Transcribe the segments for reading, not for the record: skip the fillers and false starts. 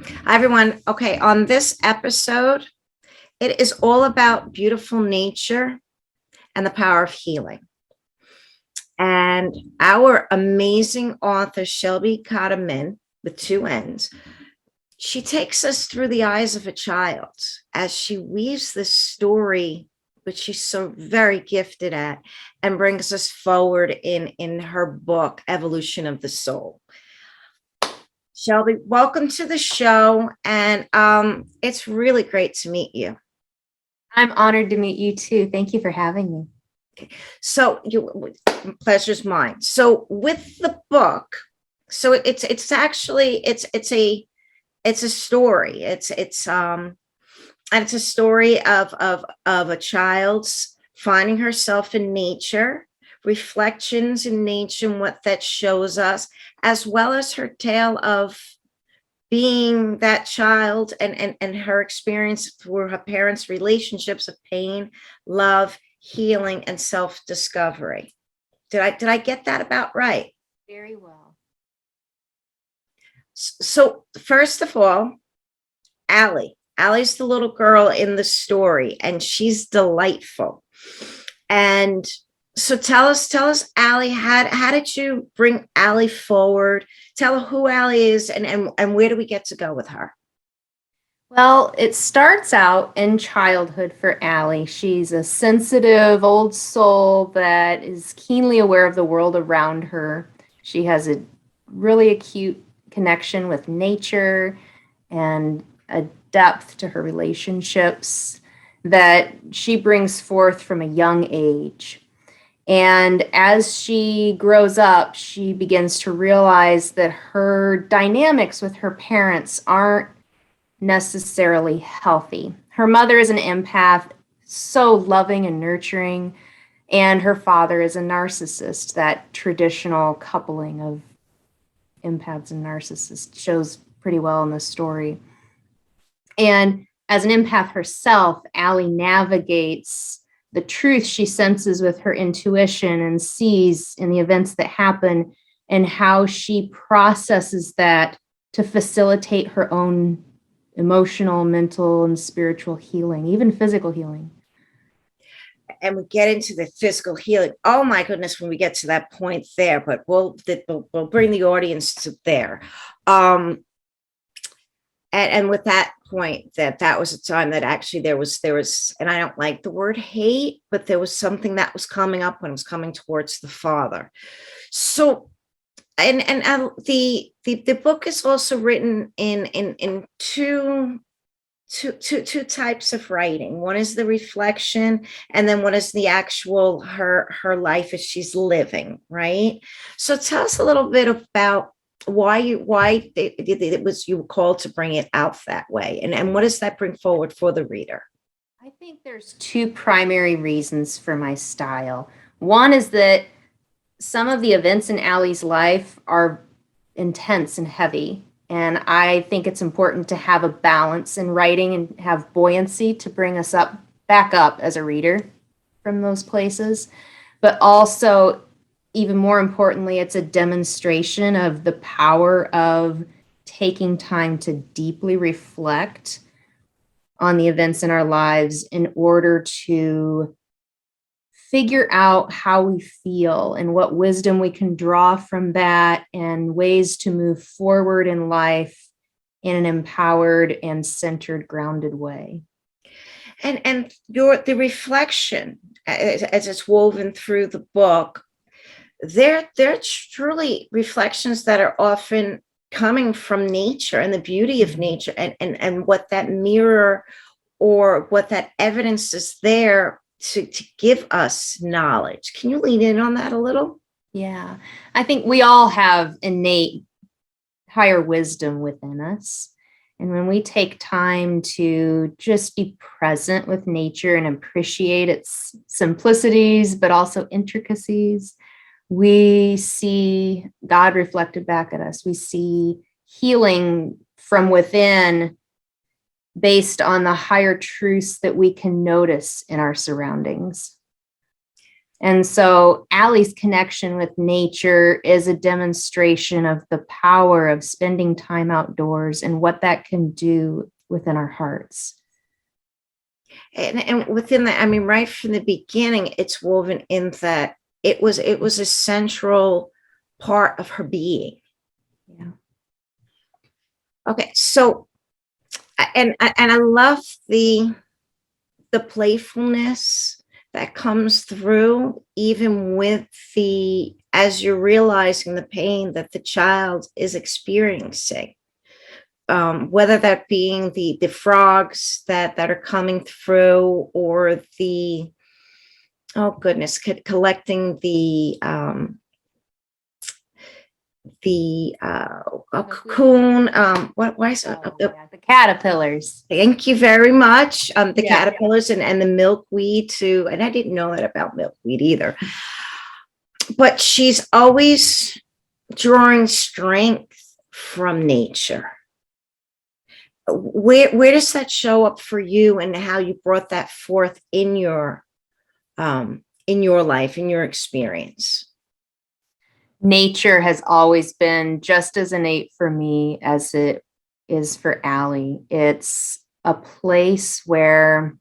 Hi, everyone. Okay, on this episode, it is all about beautiful nature and the power of healing. And our amazing author, Shelby Kottemann, with two N's, she takes us through the eyes of a child as she weaves this story, which she's so very gifted at, and brings us forward in her book, Evolution of the Soul. Shelby, welcome to the show. And it's really great to meet you. I'm honored to meet you too. Thank you for having me. So pleasure's mine. So with the book, so it's actually it's a story. And it's a story of a child's finding herself in nature, reflections in nature, and what that shows us, as well as her tale of being that child and her experience through her parents' relationships of pain, love, healing, and self-discovery. Did I get that about right? Very well. So first of all, Allie. Allie's the little girl in the story, and she's delightful. And so tell us, Allie, how did you bring Allie forward? Tell her who Allie is and where do we get to go with her? Well, it starts out in childhood for Allie. She's a sensitive old soul that is keenly aware of the world around her. She has a really acute connection with nature and a depth to her relationships that she brings forth from a young age. And as she grows up, she begins to realize that her dynamics with her parents aren't necessarily healthy. Her mother is an empath, so loving and nurturing, and her father is a narcissist. That traditional coupling of empaths and narcissists shows pretty well in the story. And as an empath herself, Allie navigates the truth she senses with her intuition and sees in the events that happen, and how she processes that to facilitate her own emotional, mental, and spiritual healing, even physical healing. And we get into the physical healing. Oh my goodness, when we get to that point there, but we'll bring the audience to there. And with that point, that was a time that actually there was, and I don't like the word hate, but there was something that was coming up when it was coming towards the father. So and the book is also written in two types of writing. One is the reflection, and then one is the actual her life as she's living, right? So tell us a little bit about why it was you were called to bring it out that way, and what does that bring forward for the reader? I think there's two primary reasons for my style. One is that some of the events in Allie's life are intense and heavy. And I think it's important to have a balance in writing and have buoyancy to bring us back up as a reader from those places. But also, even more importantly, it's a demonstration of the power of taking time to deeply reflect on the events in our lives in order to figure out how we feel and what wisdom we can draw from that and ways to move forward in life in an empowered and centered, grounded way. And the reflection as it's woven through the book, they're truly reflections that are often coming from nature and the beauty of nature, and what that mirror or what that evidence is there to give us knowledge. Can you lean in on that a little? Yeah, I think we all have innate higher wisdom within us. And when we take time to just be present with nature and appreciate its simplicities, but also intricacies, we see God reflected back at us. We see healing from within based on the higher truths that we can notice in our surroundings. And so Allie's connection with nature is a demonstration of the power of spending time outdoors and what that can do within our hearts. And within that, I mean, right from the beginning, it's woven in that it was a central part of her being. Yeah. Okay, so and I love the playfulness that comes through, even with the, as you're realizing the pain that the child is experiencing. Whether that being the frogs that are coming through, or the, oh goodness, collecting the cocoon, why is The caterpillars. thank you very much. The Yeah. caterpillars and the milkweed too, and I didn't know that about milkweed either. But she's always drawing strength from nature. Where does that show up for you, and how you brought that forth in your life, in your experience? Nature has always been just as innate for me as it is for Allie. It's a place where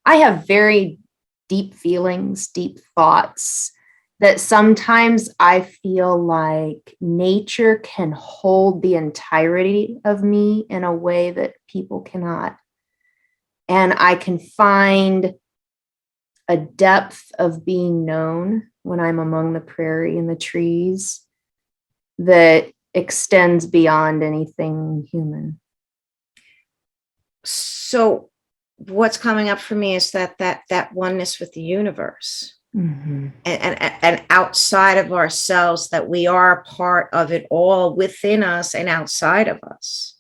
I have very deep feelings, deep thoughts, that sometimes I feel like nature can hold the entirety of me in a way that people cannot. And I can find a depth of being known when I'm among the prairie and the trees that extends beyond anything human. So what's coming up for me is that oneness with the universe. Mm-hmm. And outside of ourselves, that we are part of it all, within us and outside of us.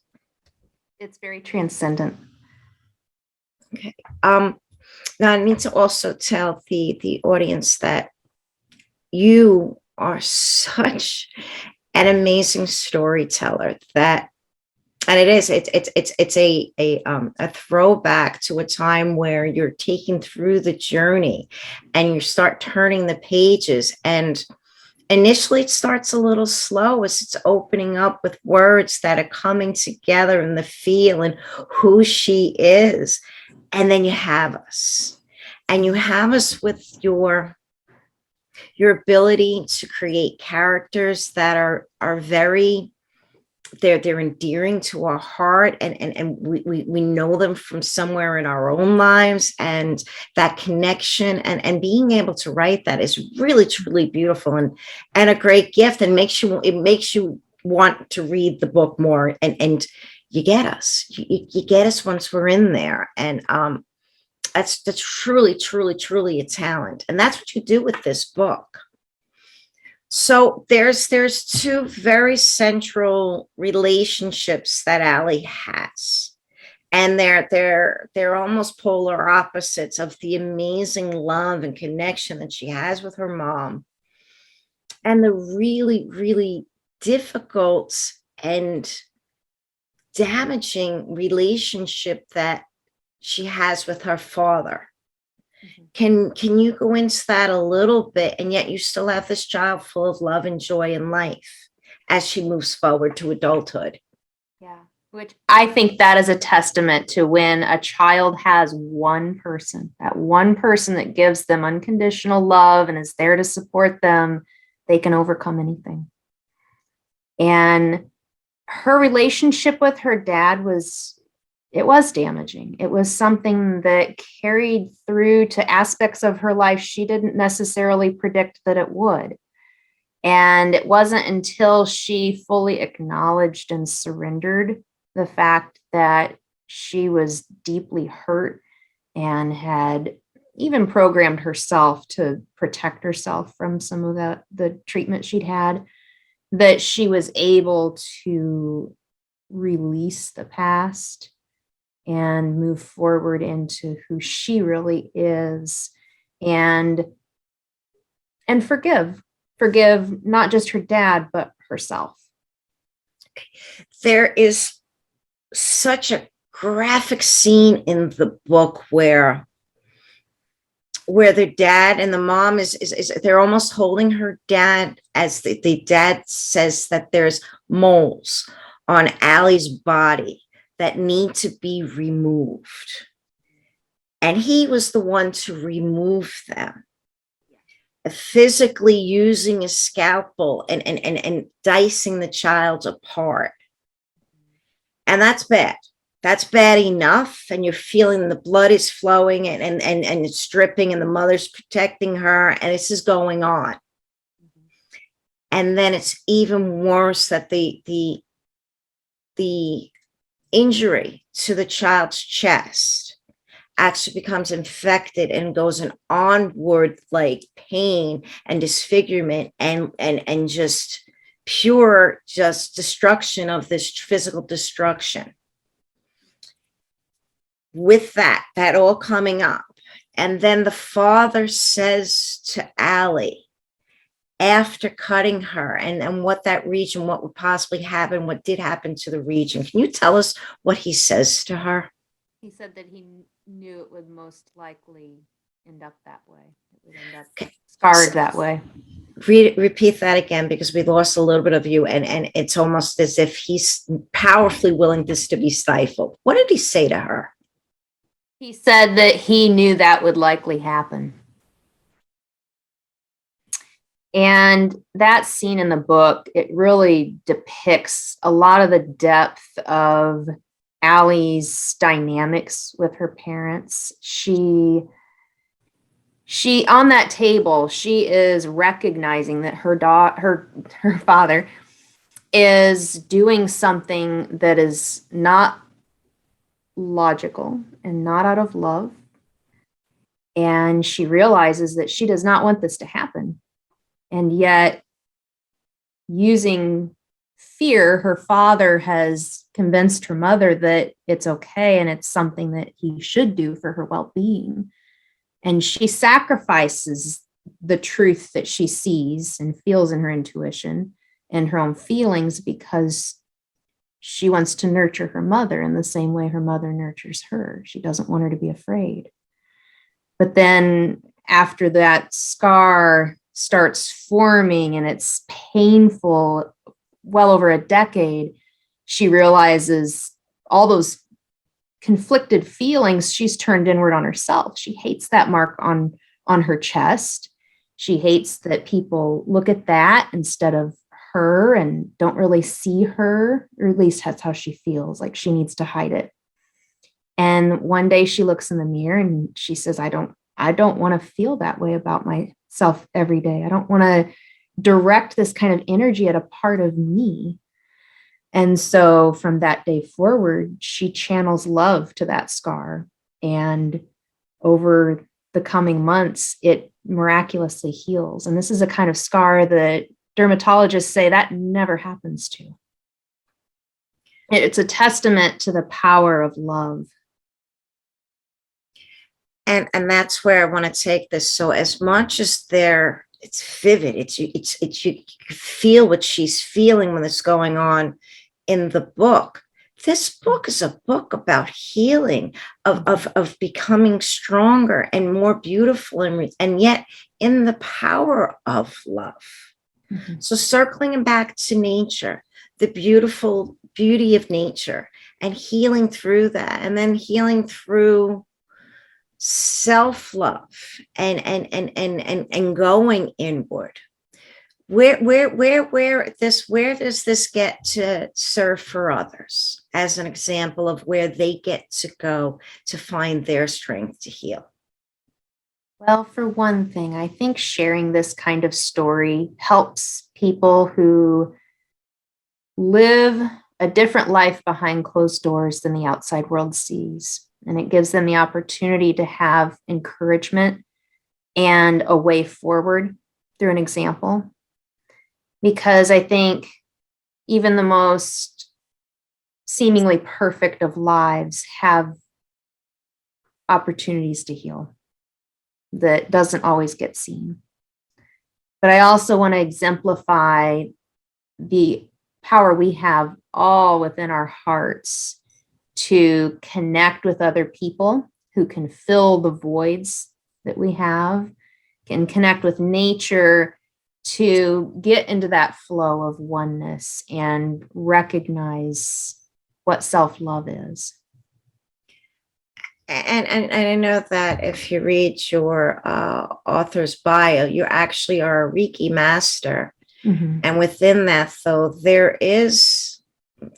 It's very transcendent. Okay. Now I need to also tell the audience that you are such an amazing storyteller, that, and it's a throwback to a time where you're taking through the journey and you start turning the pages, and initially it starts a little slow as it's opening up with words that are coming together in the feel and who she is. And then you have us, and you have us with your ability to create characters that are very, they're endearing to our heart, and we know them from somewhere in our own lives, and that connection and being able to write that is really truly beautiful, and a great gift, and it makes you want to read the book more, and you get us, you get us once we're in there, and that's truly a talent, and that's what you do with this book. So there's two very central relationships that Allie has, and they're almost polar opposites of the amazing love and connection that she has with her mom, and the really difficult and damaging relationship that she has with her father. Can you go into that a little bit, and yet you still have this child full of love and joy and life as she moves forward to adulthood? Yeah, which I think that is a testament to when a child has one person, that one person that gives them unconditional love and is there to support them, they can overcome anything. And her relationship with her dad was damaging. It was something that carried through to aspects of her life she didn't necessarily predict that it would. And it wasn't until she fully acknowledged and surrendered the fact that she was deeply hurt and had even programmed herself to protect herself from some of the treatment she'd had, that she was able to release the past and move forward into who she really is, and forgive not just her dad, but herself. There is such a graphic scene in the book where where their dad and the mom is they're almost holding her dad as the dad says that there's moles on Allie's body that need to be removed. And he was the one to remove them, physically using a scalpel and dicing the child apart. And that's bad. That's bad enough. And you're feeling the blood is flowing and it's dripping and the mother's protecting her. And this is going on. And then it's even worse that the injury to the child's chest actually becomes infected and goes an onward like pain and disfigurement and just pure just destruction of this physical destruction. With that all coming up. And then the father says to Allie, after cutting her and what that region, what would possibly happen, what did happen to the region. Can you tell us what he says to her? He said that he knew it would most likely end up that way. It would end up scarred that way. Repeat that again, because we lost a little bit of you, and it's almost as if he's powerfully willing this to be stifled. What did he say to her? He said that he knew that would likely happen. And that scene in the book, it really depicts a lot of the depth of Allie's dynamics with her parents. She on that table, she is recognizing that her father is doing something that is not logical and not out of love. And she realizes that she does not want this to happen. And yet, using fear, her father has convinced her mother that it's okay and it's something that he should do for her well-being. And she sacrifices the truth that she sees and feels in her intuition and her own feelings because she wants to nurture her mother in the same way her mother nurtures her. She doesn't want her to be afraid. But then after that scar starts forming and it's painful, well over a decade, she realizes all those conflicted feelings she's turned inward on herself. She hates that mark on her chest. She hates that people look at that instead of her and don't really see her, or at least that's how she feels, like she needs to hide it. And one day she looks in the mirror and she says, I don't want to feel that way about myself every day. I don't want to direct this kind of energy at a part of me. And so from that day forward, she channels love to that scar. And over the coming months, it miraculously heals. And this is a kind of scar that dermatologists say that never happens to. It's a testament to the power of love. And that's where I want to take this. So as much as it's vivid, it's you feel what she's feeling when it's going on in the book. This book is a book about healing, of becoming stronger and more beautiful, and yet in the power of love. Mm-hmm. So circling back to nature, the beautiful beauty of nature, and healing through that, and then healing through self-love and going inward. Where does this get to serve for others as an example of where they get to go to find their strength to heal? Well, for one thing, I think sharing this kind of story helps people who live a different life behind closed doors than the outside world sees. And it gives them the opportunity to have encouragement and a way forward through an example. Because I think even the most seemingly perfect of lives have opportunities to heal that doesn't always get seen. But I also want to exemplify the power we have all within our hearts to connect with other people who can fill the voids that we have, can connect with nature to get into that flow of oneness and recognize what self-love is. And I know that if you read your author's bio, you actually are a Reiki master. Mm-hmm. And within that, though, there is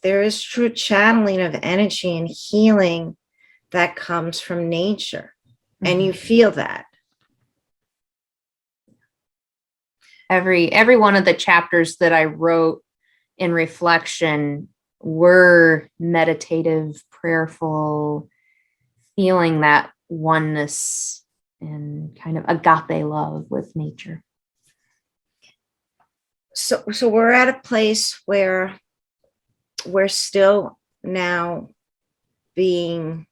true channeling of energy and healing that comes from nature. Mm-hmm. And you feel that. Every one of the chapters that I wrote in reflection were meditative, prayerful, feeling that oneness and kind of agape love with nature. So we're at a place where we're still now living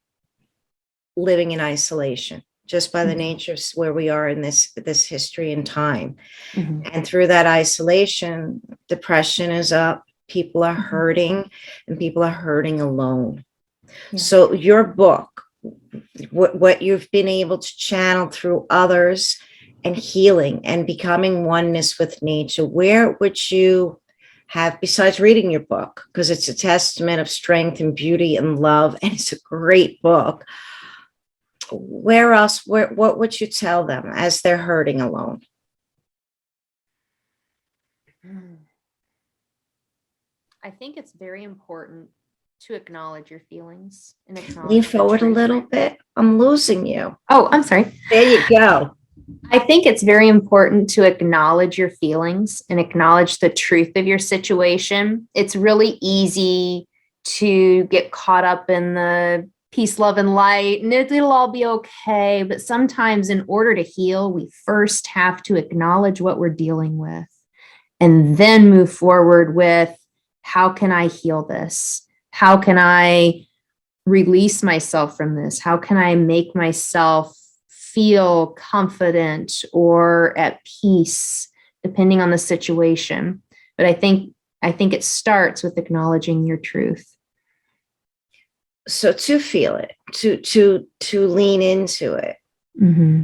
in isolation, just by the nature of where we are in this history and time. Mm-hmm. And through that isolation, depression is up, people are hurting, and people are hurting alone. Yeah. So your book, what you've been able to channel through others and healing and becoming oneness with nature, where would you have, besides reading your book, because it's a testament of strength and beauty and love, and it's a great book, where else, what would you tell them as they're hurting alone? I think it's very important to acknowledge your feelings and acknowledge. Lean forward a little bit. I'm losing you. Oh, I'm sorry. There you go. I think it's very important to acknowledge your feelings and acknowledge the truth of your situation. It's really easy to get caught up in the peace, love, and light, and it'll all be okay. But sometimes in order to heal, we first have to acknowledge what we're dealing with and then move forward with, how can I heal this? How can I release myself from this? How can I make myself feel confident or at peace, depending on the situation? But I think it starts with acknowledging your truth. So to feel it, to lean into it. Mm-hmm.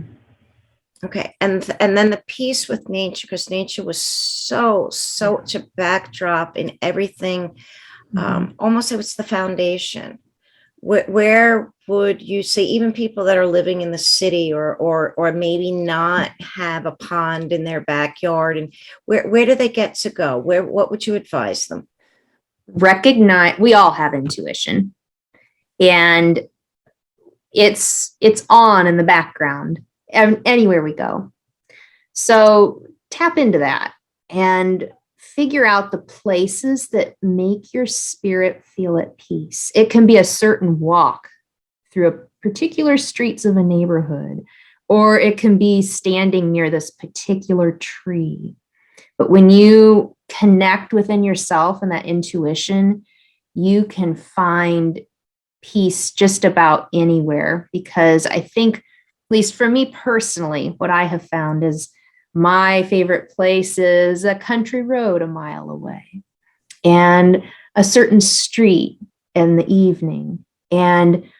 Okay, and then the peace with nature, because nature was such a backdrop in everything. Almost it was the foundation. Where would you say, even people that are living in the city or maybe not have a pond in their backyard, and where do they get to go? What would you advise them? Recognize, we all have intuition, and it's on in the background anywhere we go. So tap into that and figure out the places that make your spirit feel at peace. It can be a certain walk through a particular streets of a neighborhood, or it can be standing near this particular tree. But when you connect within yourself and that intuition, you can find peace just about anywhere. Because I think, at least for me personally, what I have found is my favorite place is a country road a mile away and a certain street in the evening. And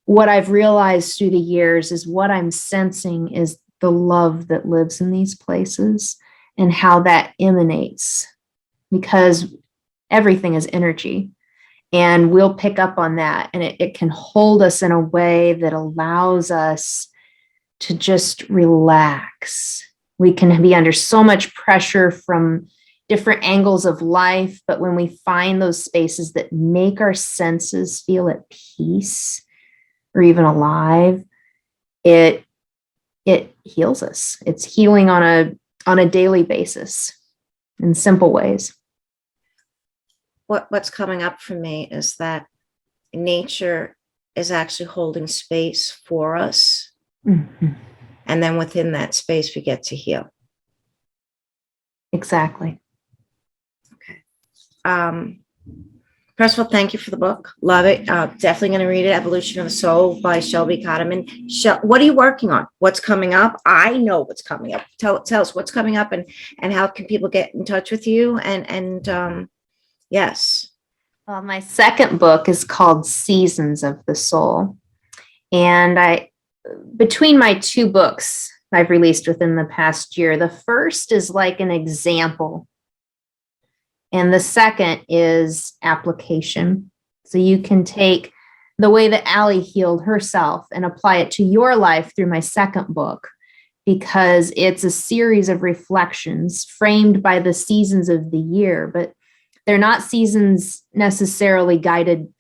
what I've realized through the years is what I'm sensing is the love that lives in these places and how that emanates, because everything is energy. And we'll pick up on that, and it can hold us in a way that allows us to just relax. We can be under so much pressure from different angles of life, but when we find those spaces that make our senses feel at peace or even alive, it heals us. It's healing on a daily basis in simple ways. What's coming up for me is that nature is actually holding space for us. Mm-hmm. And then within that space, we get to heal. Exactly. Okay. First of all, thank you for the book. Love it. Definitely going to read it. Evolution of the Soul by Shelby Kottemann. What are you working on? What's coming up? I know what's coming up. Tell us what's coming up, and how can people get in touch with you? And yes. Well, my second book is called Seasons of the Soul. And between my two books I've released within the past year, the first is like an example, and the second is application. So you can take the way that Allie healed herself and apply it to your life through my second book, because it's a series of reflections framed by the seasons of the year, but they're not seasons necessarily guided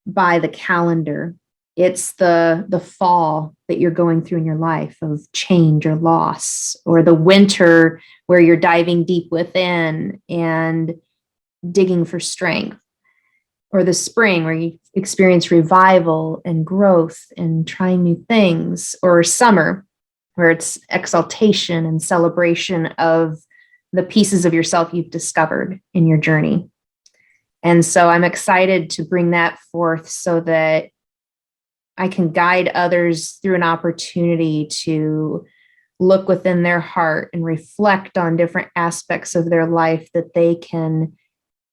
by the calendar. It's the fall that you're going through in your life of change or loss, or the winter where you're diving deep within and digging for strength, or the spring where you experience revival and growth and trying new things, or summer where it's exaltation and celebration of the pieces of yourself you've discovered in your journey. And so I'm excited to bring that forth so that I can guide others through an opportunity to look within their heart and reflect on different aspects of their life that they can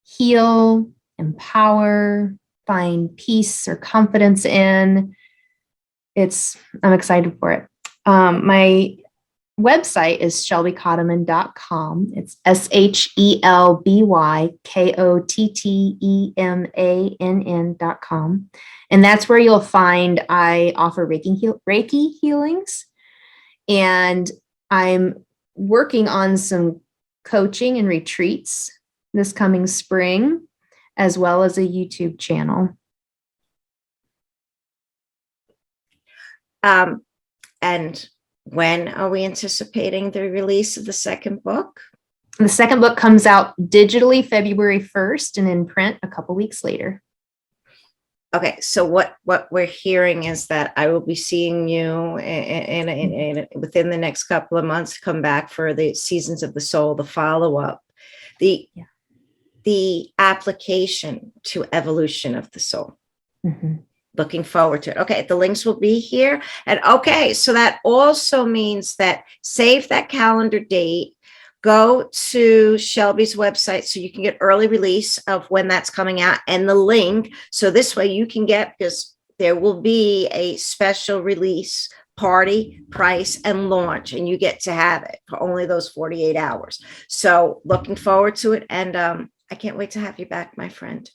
heal, empower, find peace or confidence in. I'm excited for it. My website is shelbykottemann.com. It's ShelbyKottemann.com. And that's where you'll find I offer Reiki healings. And I'm working on some coaching and retreats this coming spring, as well as a YouTube channel. And when are we anticipating the release of the second book? The second book comes out digitally February 1st and in print a couple weeks later. Okay, so what we're hearing is that I will be seeing you in within the next couple of months, come back for the Seasons of the Soul, the follow-up, the application to evolution of the soul. Mm-hmm. Looking forward to it. Okay, the links will be here. And okay, so that also means that save that calendar date, go to Shelby's website so you can get early release of when that's coming out and the link. So this way you can get, because there will be a special release party, price, and launch, and you get to have it for only those 48 hours. So looking forward to it. And I can't wait to have you back, my friend.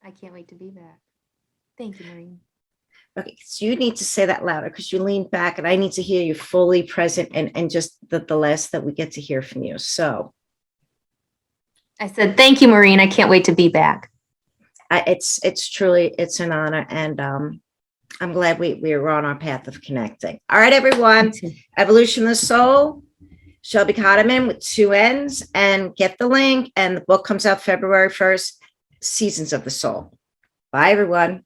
I can't wait to be back. Thank you, Maureen. Okay, so you need to say that louder because you leaned back and I need to hear you fully present and just the less that we get to hear from you. So I said, thank you, Maureen. I can't wait to be back. It's truly, it's an honor. And I'm glad we're on our path of connecting. All right, everyone. Evolution of the Soul, Shelby Kottemann with 2 N's, and get the link. And the book comes out February 1st, Seasons of the Soul. Bye, everyone.